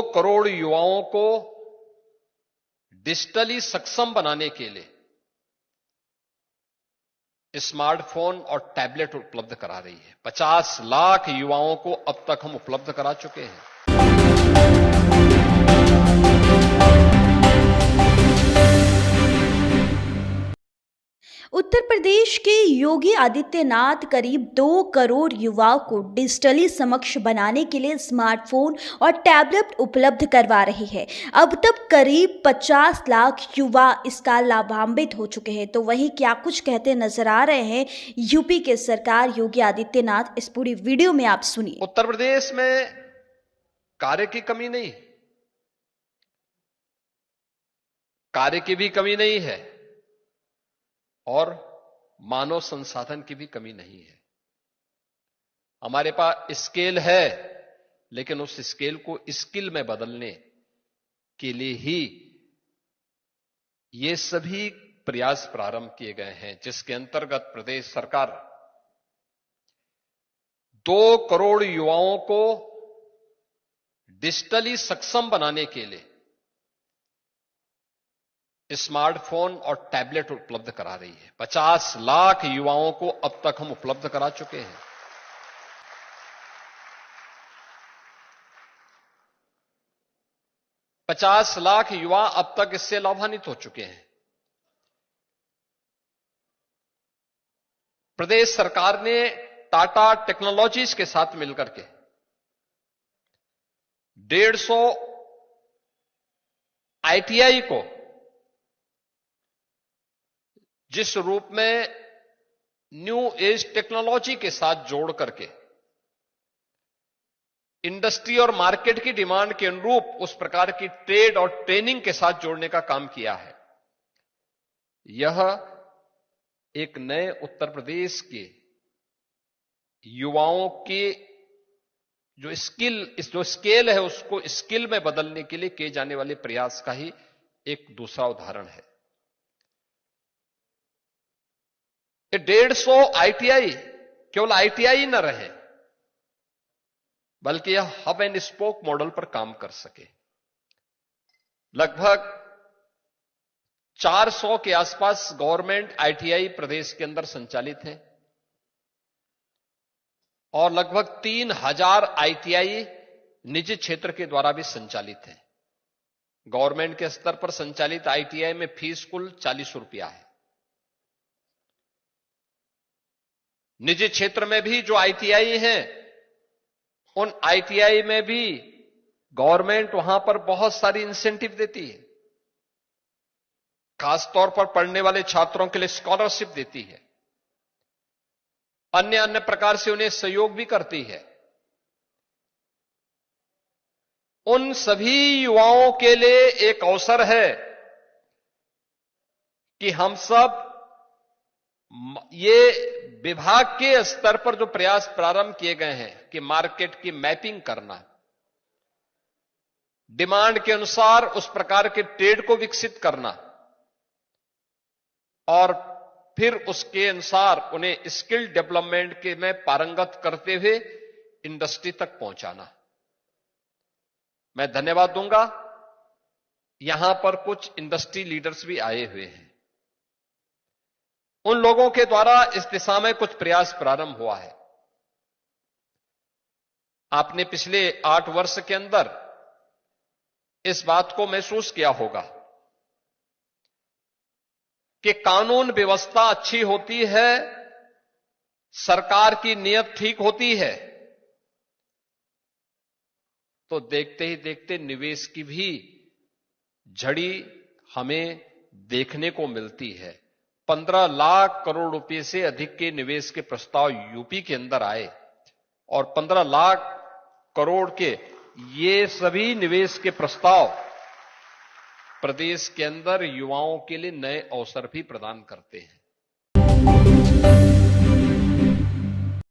करोड़ युवाओं को डिजिटली सक्षम बनाने के लिए स्मार्टफोन और टैबलेट उपलब्ध करा रही है। 50 लाख युवाओं को अब तक हम उपलब्ध करा चुके हैं। उत्तर प्रदेश के योगी आदित्यनाथ करीब 2 करोड़ युवाओं को डिजिटली सक्षम बनाने के लिए स्मार्टफोन और टैबलेट उपलब्ध करवा रही है। अब तक करीब 50 लाख युवा इसका लाभान्वित हो चुके हैं। तो वहीं क्या कुछ कहते नजर आ रहे हैं यूपी के सरकार योगी आदित्यनाथ, इस पूरी वीडियो में आप सुनिए। उत्तर प्रदेश में कार्य की कमी नहीं, कार्य की भी कमी नहीं है और मानव संसाधन की भी कमी नहीं है। हमारे पास स्केल है, लेकिन उस स्केल को स्किल में बदलने के लिए ही ये सभी प्रयास प्रारंभ किए गए हैं, जिसके अंतर्गत प्रदेश सरकार 2 करोड़ युवाओं को डिजिटली सक्षम बनाने के लिए स्मार्टफोन और टैबलेट उपलब्ध करा रही है। 50 लाख युवाओं को अब तक हम उपलब्ध करा चुके हैं। पचास लाख युवा अब तक इससे लाभान्वित हो चुके हैं। प्रदेश सरकार ने टाटा टेक्नोलॉजीज के साथ मिलकर के 150 आईटीआई को जिस रूप में न्यू एज टेक्नोलॉजी के साथ जोड़ करके इंडस्ट्री और मार्केट की डिमांड के अनुरूप उस प्रकार की ट्रेड और ट्रेनिंग के साथ जोड़ने का काम किया है। यह एक नए उत्तर प्रदेश के युवाओं के जो स्केल है उसको स्किल में बदलने के लिए किए जाने वाले प्रयास का ही एक दूसरा उदाहरण है। 150 आईटीआई केवल आईटीआई न रहे, बल्कि यह हब एंड स्पोक मॉडल पर काम कर सके। लगभग 400 के आसपास गवर्नमेंट आईटीआई प्रदेश के अंदर संचालित हैं और लगभग 3000 आईटीआई निजी क्षेत्र के द्वारा भी संचालित हैं। गवर्नमेंट के स्तर पर संचालित आईटीआई में फीस कुल 40 रुपया है। निजी क्षेत्र में भी जो आईटीआई हैं, उन आईटीआई में भी गवर्नमेंट वहां पर बहुत सारी इंसेंटिव देती है। खासतौर पर पढ़ने वाले छात्रों के लिए स्कॉलरशिप देती है, अन्य प्रकार से उन्हें सहयोग भी करती है। उन सभी युवाओं के लिए एक अवसर है कि हम सब ये विभाग के स्तर पर जो प्रयास प्रारंभ किए गए हैं कि मार्केट की मैपिंग करना, डिमांड के अनुसार उस प्रकार के ट्रेड को विकसित करना और फिर उसके अनुसार उन्हें स्किल डेवलपमेंट के में पारंगत करते हुए इंडस्ट्री तक पहुंचाना। मैं धन्यवाद दूंगा, यहां पर कुछ इंडस्ट्री लीडर्स भी आए हुए हैं। उन लोगों के द्वारा इस दिशा में कुछ प्रयास प्रारंभ हुआ है। आपने पिछले 8 वर्ष के अंदर इस बात को महसूस किया होगा कि कानून व्यवस्था अच्छी होती है, सरकार की नीयत ठीक होती है, तो देखते ही देखते निवेश की भी झड़ी हमें देखने को मिलती है। 15 लाख करोड़ रुपए से अधिक के निवेश के प्रस्ताव यूपी के अंदर आए और 15 लाख करोड़ के ये सभी निवेश के प्रस्ताव प्रदेश के अंदर युवाओं के लिए नए अवसर भी प्रदान करते हैं।